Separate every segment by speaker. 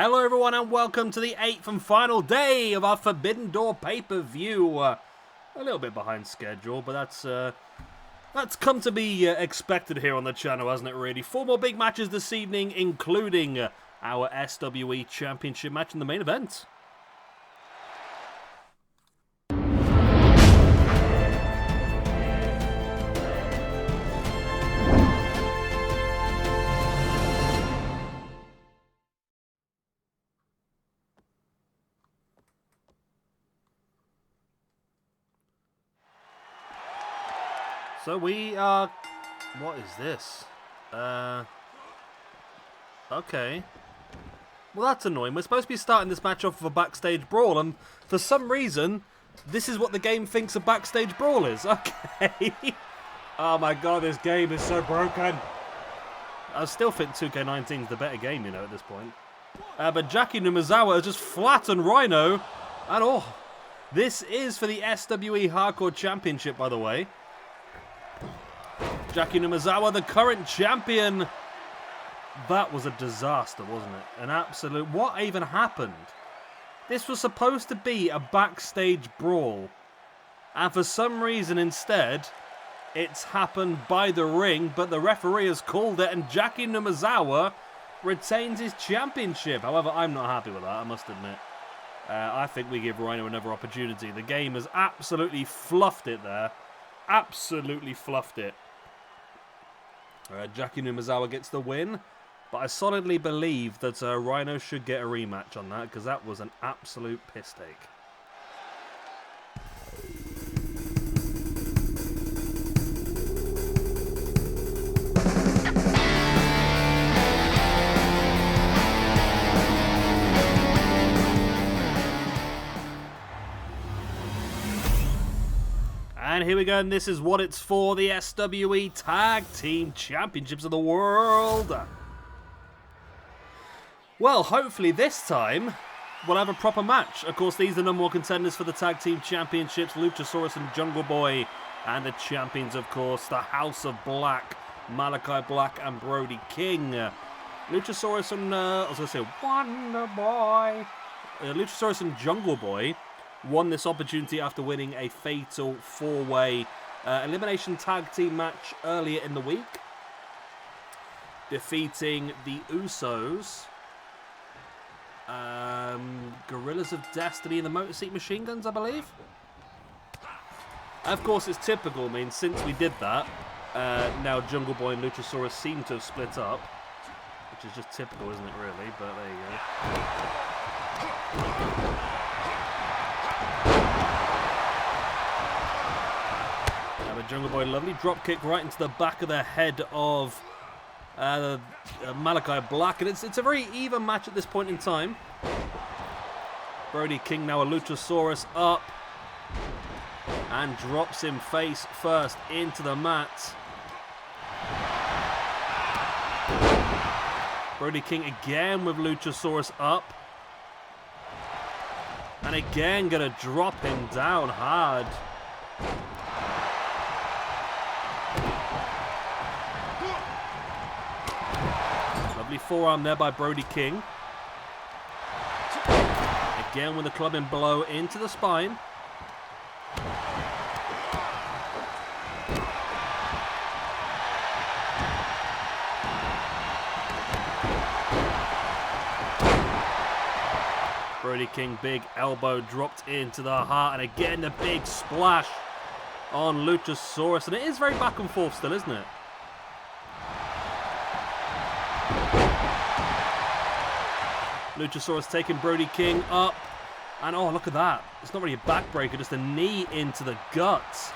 Speaker 1: Hello everyone and welcome to the 8th and final day of our Forbidden Door pay-per-view. A little bit behind schedule, but that's come to be expected here on the channel, hasn't it really? 4 more big matches this evening, including our SWE Championship match in the main event. So we are... What is this? Okay. Well, that's annoying. We're supposed to be starting this match off with a Backstage Brawl, and for some reason, this is what the game thinks a Backstage Brawl is. Okay. Oh my god, this game is so broken. I still think 2K19 is the better game, you know, at this point. But Jaki Numazawa has just flattened Rhino, and oh, this is for the SWE Hardcore Championship, by the way. Jaki Numazawa, the current champion. That was a disaster, wasn't it? An absolute... What even happened? This was supposed to be a Backstage Brawl. And for some reason, instead, it's happened by the ring, but the referee has called it, and Jaki Numazawa retains his championship. However, I'm not happy with that, I must admit. I think we give Rhino another opportunity. The game has absolutely fluffed it there. Absolutely fluffed it. Jaki Numazawa gets the win, but I solidly believe that Rhino should get a rematch on that, because that was an absolute piss take. And here we go, and this is what it's for, the SWE Tag Team Championships of the World. Well, hopefully this time we'll have a proper match. Of course, these are the #1 contenders for the Tag Team Championships, Luchasaurus and Jungle Boy. And the champions, of course, the House of Black, Malachi Black and Brody King. Luchasaurus and, I was going to say, Wonder Boy. Luchasaurus and Jungle Boy won this opportunity after winning a fatal 4-way elimination tag team match earlier in the week, defeating the Usos, Gorillas of Destiny and the Motor City Machine Guns, I believe. Of course, it's typical. I mean, since we did that, now Jungle Boy and Luchasaurus seem to have split up, which is just typical, isn't it, really? But there you go. Jungle Boy, lovely drop kick right into the back of the head of Malachi Black, and it's a very even match at this point in time. Brody King now a Luchasaurus up and drops him face first into the mat. Brody King again with Luchasaurus up, and again gonna drop him down hard. Forearm there by Brody King. Again with a clubbing blow into the spine. Brody King, big elbow dropped into the heart, and again the big splash on Luchasaurus, and it is very back and forth still, isn't it? Luchasaurus taking Brody King up, and oh, look at that. It's not really a backbreaker, just a knee into the guts.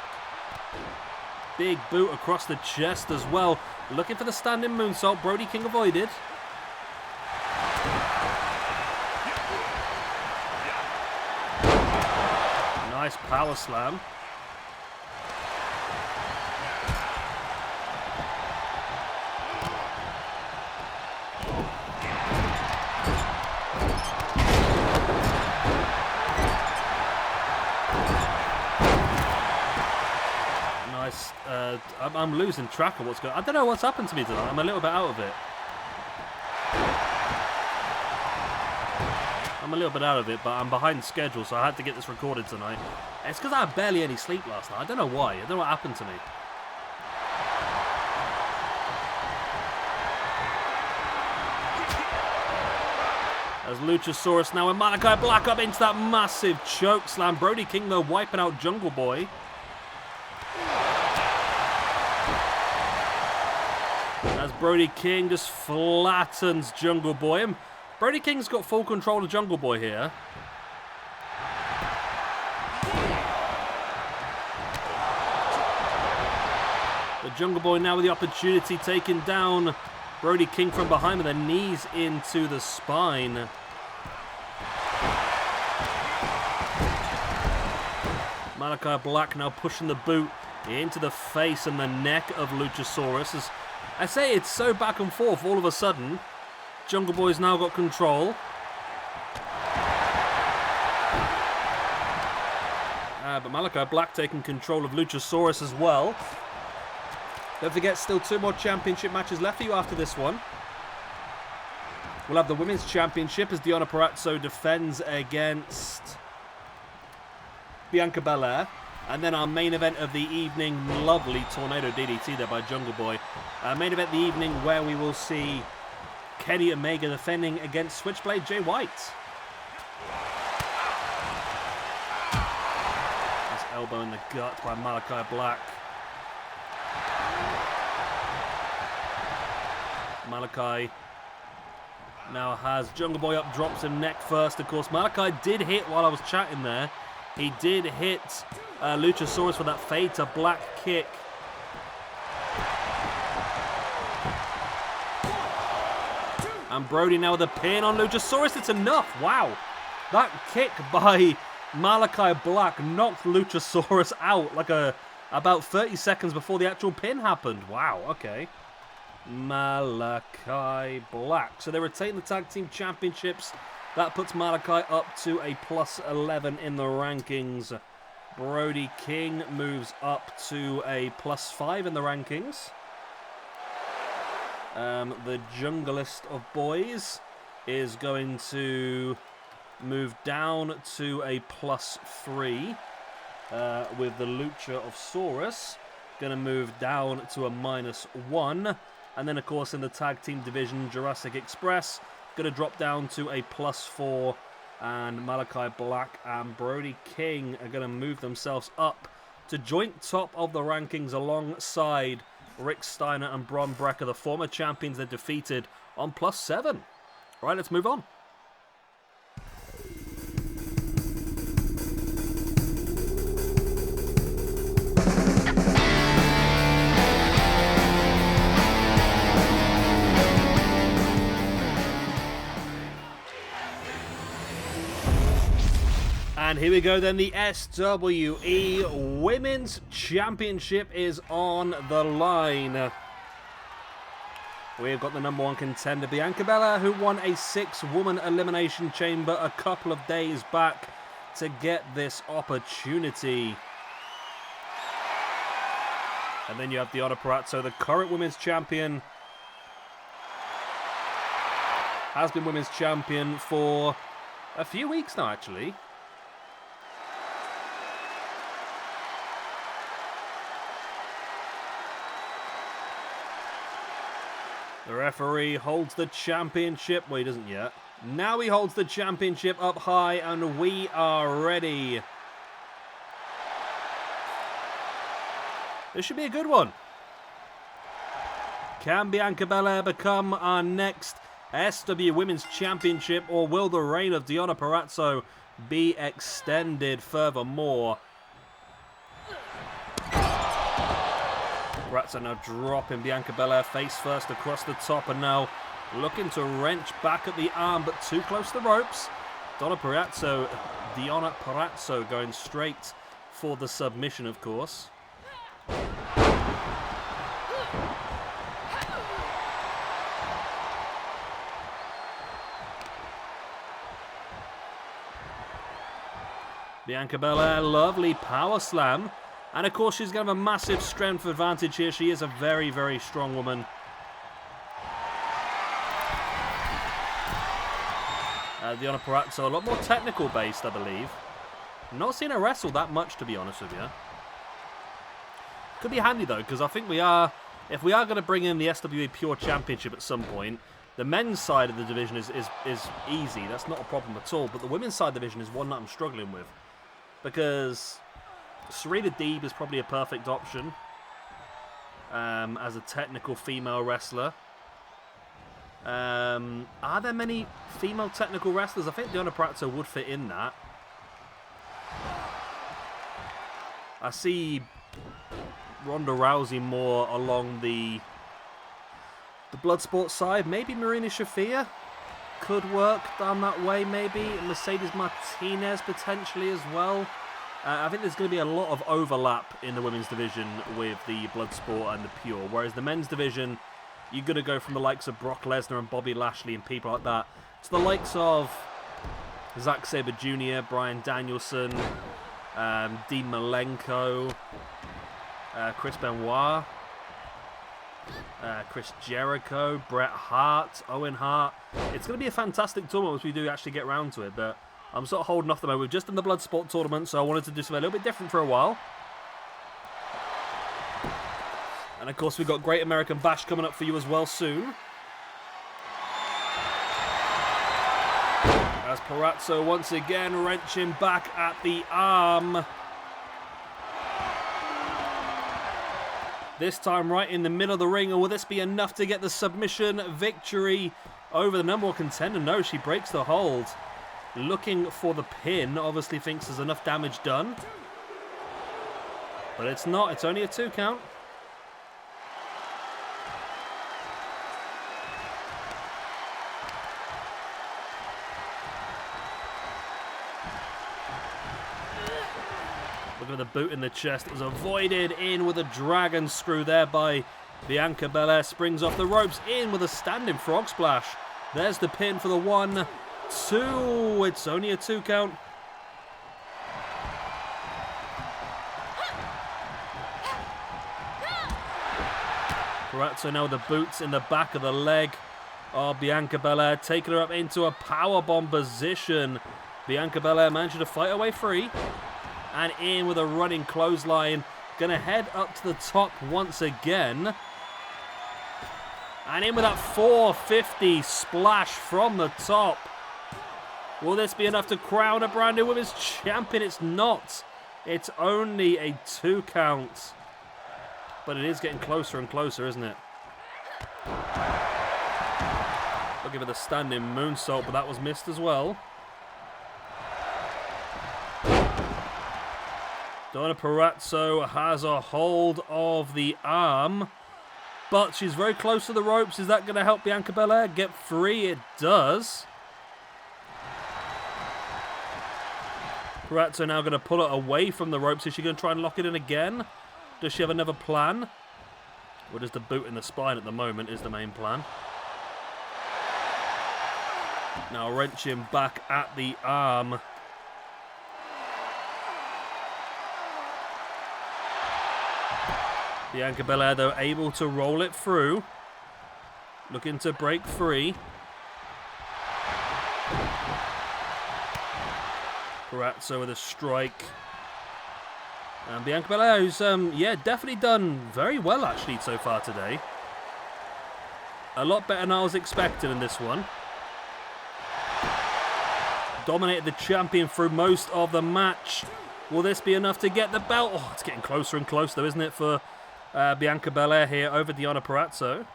Speaker 1: Big boot across the chest as well. Looking for the standing moonsault, Brody King avoided. Nice power slam. I'm losing track of what's going on. I don't know what's happened to me tonight. I'm a little bit out of it. I'm a little bit out of it, but I'm behind schedule, so I had to get this recorded tonight. It's because I had barely any sleep last night. I don't know why. I don't know what happened to me. As Luchasaurus now and Malachi Black up into that massive choke slam. Brody King, though, wiping out Jungle Boy. As Brody King just flattens Jungle Boy. And Brody King's got full control of Jungle Boy here. The Jungle Boy now with the opportunity, taking down Brody King from behind with the knees into the spine. Malachi Black now pushing the boot into the face and the neck of Luchasaurus. As I say, it's so back and forth all of a sudden. Jungle Boy's now got control. But Malachi Black taking control of Luchasaurus as well. Don't forget, still 2 more championship matches left for you after this one. We'll have the Women's Championship as Deonna Purrazzo defends against Bianca Belair. And then our main event of the evening, lovely Tornado DDT there by Jungle Boy. Main event of the evening where we will see Kenny Omega defending against Switchblade Jay White. This elbow in the gut by Malachi Black. Malachi now has Jungle Boy up, drops him neck first. Of course, Malachi did hit while I was chatting there. He did hit Luchasaurus for that fade to black kick. And Brody now with a pin on Luchasaurus. It's enough. Wow. That kick by Malachi Black knocked Luchasaurus out like about 30 seconds before the actual pin happened. Wow, okay. Malachi Black. So they retain the Tag Team Championships. That puts Malachi up to a plus 11 in the rankings. Brody King moves up to a plus 5 in the rankings. The Junglist of Boys is going to move down to a plus 3. With the Lucha of Saurus going to move down to a minus 1. And then, of course, in the tag team division, Jurassic Express going to drop down to a plus 4. And Malachi Black and Brody King are going to move themselves up to joint top of the rankings alongside Rick Steiner and Bron Breakker, the former champions they defeated, on plus 7. All right, let's move on. And here we go then, the SWE Women's Championship is on the line. We've got the number 1 contender, Bianca Belair, who won a 6-woman elimination chamber a couple of days back to get this opportunity. And then you have Deonna Purrazzo, the current women's champion. Has been women's champion for a few weeks now, actually. The referee holds the championship. Well, he doesn't yet. Now he holds the championship up high, and we are ready. This should be a good one. Can Bianca Belair become our next SW Women's Championship, or will the reign of Deonna Purrazzo be extended furthermore? Purrazzo now dropping Bianca Belair face first across the top, and now looking to wrench back at the arm, but too close to the ropes. Deonna Purrazzo going straight for the submission, of course. Bianca Belair, lovely power slam. And of course, she's going to have a massive strength advantage here. She is a very, very strong woman. Deonna Purrazzo, a lot more technical based, I believe. Not seen her wrestle that much, to be honest with you. Could be handy, though, because I think if we are going to bring in the SWE Pure Championship at some point, the men's side of the division is easy. That's not a problem at all. But the women's side division is one that I'm struggling with. Because Serena Deeb is probably a perfect option as a technical female wrestler. Are there many female technical wrestlers? I think Deonna Purrazzo would fit in that. I see Ronda Rousey more along the Bloodsport side. Maybe Marina Shafir could work down that way, maybe. Mercedes Martinez potentially as well. I think there's going to be a lot of overlap in the women's division with the Bloodsport and the Pure. Whereas the men's division, you're going to go from the likes of Brock Lesnar and Bobby Lashley and people like that to the likes of Zack Sabre Jr., Bryan Danielson, Dean Malenko, Chris Benoit, Chris Jericho, Bret Hart, Owen Hart. It's going to be a fantastic tournament once we do actually get around to it, but I'm sort of holding off the moment. We've just done the Bloodsport tournament, so I wanted to do something a little bit different for a while. And of course, we've got Great American Bash coming up for you as well soon. As Purrazzo once again wrenching back at the arm. This time right in the middle of the ring. And will this be enough to get the submission victory over the number one contender? No, she breaks the hold. Looking for the pin. Obviously thinks there's enough damage done. But it's not. It's only a 2 count. Look at the boot in the chest. It was avoided in with a dragon screw there by Bianca Belair. Springs off the ropes in with a standing frog splash. There's the pin for the 1, 2. It's only a 2 count. Purrazzo now with the boots in the back of the leg of Bianca Belair, taking her up into a powerbomb position. Bianca Belair managed to fight her way free. And in with a running clothesline. Gonna head up to the top once again. And in with that 450 splash from the top. Will this be enough to crown a brand new women's champion? It's not. It's only a 2 count. But it is getting closer and closer, isn't it? Looking for the standing moonsault, but that was missed as well. Deonna Purrazzo has a hold of the arm, but she's very close to the ropes. Is that going to help Bianca Belair get free? It does. Purrazzo now going to pull it away from the ropes. Is she going to try and lock it in again? Does she have another plan? Or does the boot in the spine at the moment is the main plan? Now wrenching back at the arm. Bianca Belair, though, able to roll it through. Looking to break free. Purrazzo with a strike. And Bianca Belair, who's, definitely done very well, actually, so far today. A lot better than I was expecting in this one. Dominated the champion through most of the match. Will this be enough to get the belt? Oh, it's getting closer and closer, though, isn't it, for Bianca Belair here over Deonna Purrazzo.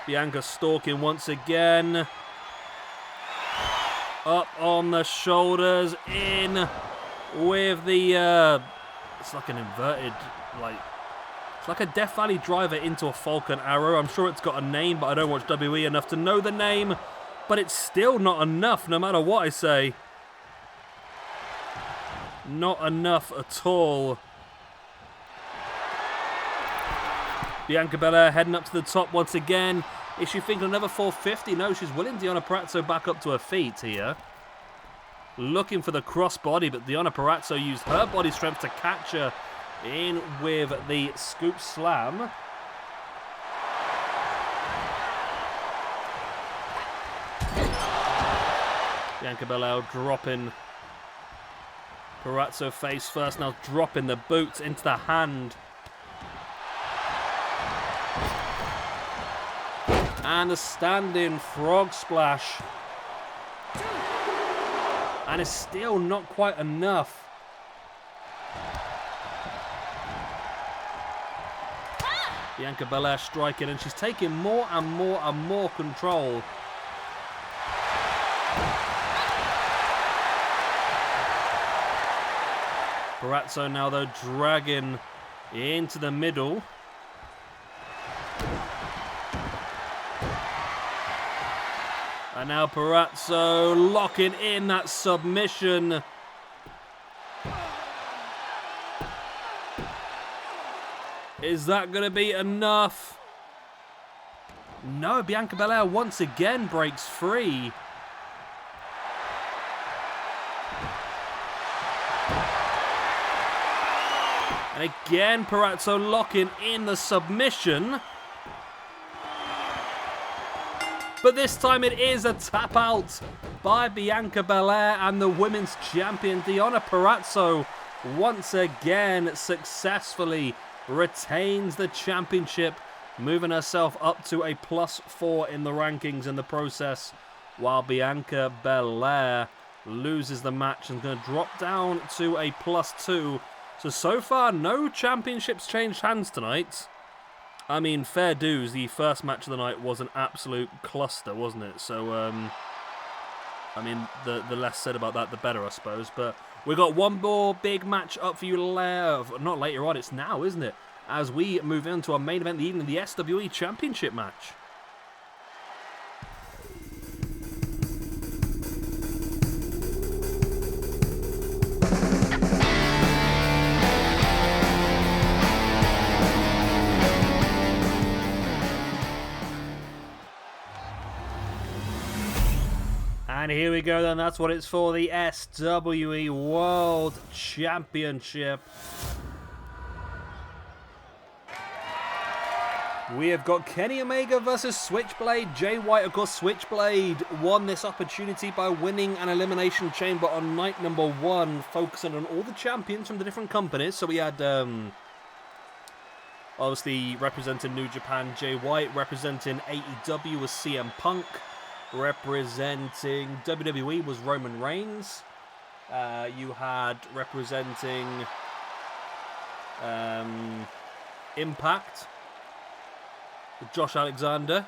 Speaker 1: Bianca stalking once again. Up on the shoulders, in with the, it's like an inverted, it's like a Death Valley driver into a Falcon Arrow. I'm sure it's got a name, but I don't watch WWE enough to know the name. But it's still not enough, no matter what I say. Not enough at all. Bianca Belair heading up to the top once again. Is she thinking another 450? No, she's willing Deonna Purrazzo back up to her feet here. Looking for the crossbody, but Deonna Purrazzo used her body strength to catch her in with the scoop slam. Bianca Belair dropping Purrazzo face first, now dropping the boots into the hand. And a standing frog splash. And it's still not quite enough. Bianca Belair striking, and she's taking more and more and more control. Purrazzo now, though, dragging into the middle. And now Purrazzo locking in that submission. Is that going to be enough? No, Bianca Belair once again breaks free. And again, Purrazzo locking in the submission. But this time it is a tap out by Bianca Belair, and the women's champion Deonna Purrazzo once again successfully retains the championship, moving herself up to a +4 in the rankings in the process, while Bianca Belair loses the match and is going to drop down to a +2. So far, no championships changed hands tonight. I mean, fair dues, the first match of the night was an absolute cluster, wasn't it? So, I mean, the less said about that, the better, I suppose. But we've got one more big match up for you not later on, it's now, isn't it? As we move into our main event of the evening, the SWE Championship match. And here we go then, that's what it's for, the SWE World Championship. We have got Kenny Omega versus Switchblade. Jay White, of course, Switchblade won this opportunity by winning an Elimination Chamber on night number 1, focusing on all the champions from the different companies. So we had, obviously, representing New Japan, Jay White, representing AEW was CM Punk, representing WWE was Roman Reigns. You had representing Impact with Josh Alexander.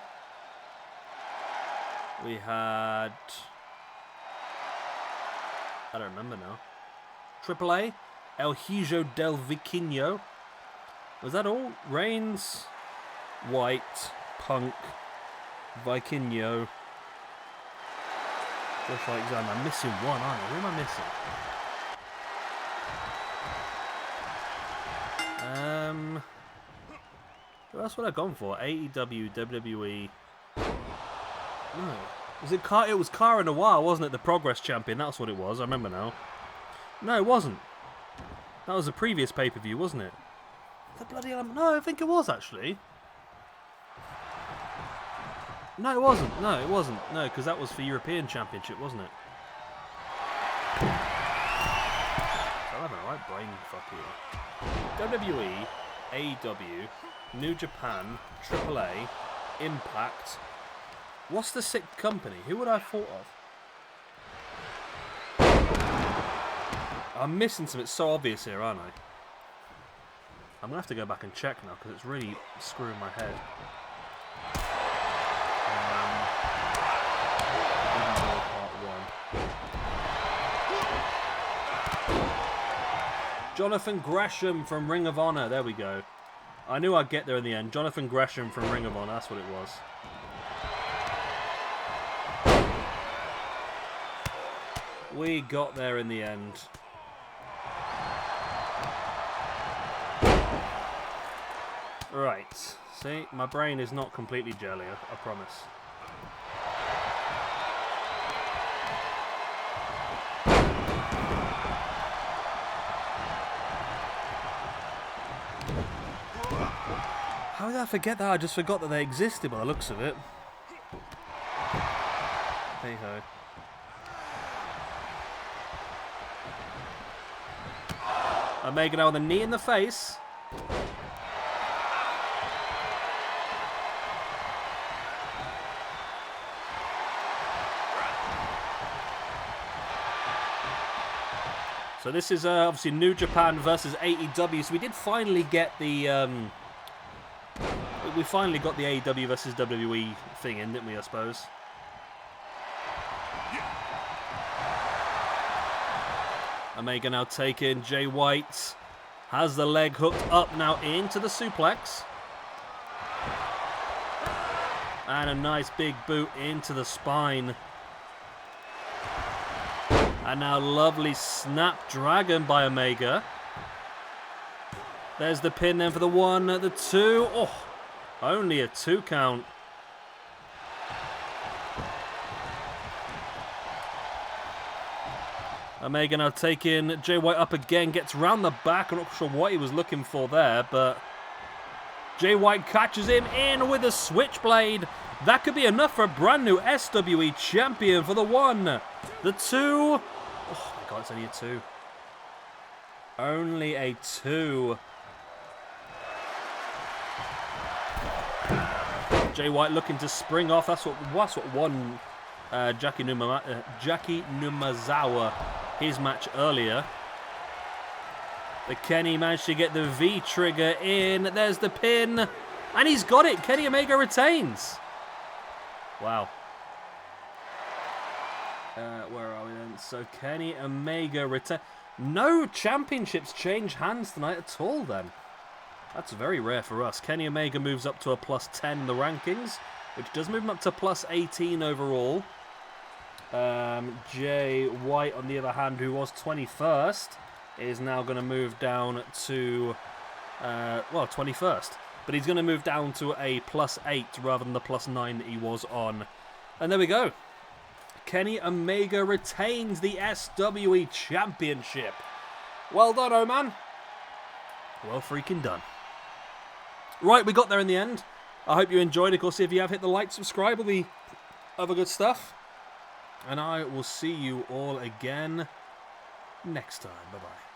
Speaker 1: We had, I don't remember now, AAA, El Hijo del Vikingo. Was that all? Reigns, White, Punk, Vikingo, Josh Alexander. I'm missing one, aren't I? Who am I missing? Who else would I have gone for? AEW, WWE. No. Was it Car? It was Cara Noir, wasn't it? The Progress Champion. That's what it was. I remember now. No, it wasn't. That was a previous pay-per-view, wasn't it? The bloody hell. No, I think it was actually. No, it wasn't. No, it wasn't. No, because that was for European Championship, wasn't it? I'm having a right brain fuck here. WWE, AEW, New Japan, AAA, Impact. What's the 6th company? Who would I have thought of? I'm missing some. It's so obvious here, aren't I? I'm going to have to go back and check now because it's really screwing my head. Jonathan Gresham from Ring of Honor. There we go. I knew I'd get there in the end. Jonathan Gresham from Ring of Honor. That's what it was. We got there in the end. Right. See, my brain is not completely jelly, I promise. How did I forget that? I just forgot that they existed by the looks of it. Hey ho. Omega now with a knee in the face. So this is obviously New Japan versus AEW. So we did finally get the we finally got the AEW versus WWE thing in, didn't we? I suppose. Omega now taking Jay White. Has the leg hooked up now into the suplex. And a nice big boot into the spine. And now lovely Snapdragon by Omega. There's the pin then for the 1, the 2. Oh, only a 2 count. Omega now taking Jay White up again. Gets round the back. I'm not sure what he was looking for there, but Jay White catches him in with a switchblade. That could be enough for a brand new SWE champion for the 1, the 2. Oh my god, it's only a 2. Only a 2. Jay White looking to spring off. That's what won Jaki Numazawa his match earlier. But Kenny managed to get the V trigger in. There's the pin. And he's got it. Kenny Omega retains. Wow. Where are we then? So Kenny Omega retain. No championships change hands tonight at all then. That's very rare for us. Kenny Omega moves up to a +10 in the rankings, which does move him up to +18 overall. Jay White, on the other hand, who was 21st, is now going to move down to, 21st. But he's going to move down to a +8 rather than the +9 that he was on. And there we go. Kenny Omega retains the SWE Championship. Well done, oh man. Well freaking done. Right, we got there in the end. I hope you enjoyed. Of course, if you have, hit the like, subscribe, all the other good stuff. And I will see you all again next time. Bye-bye.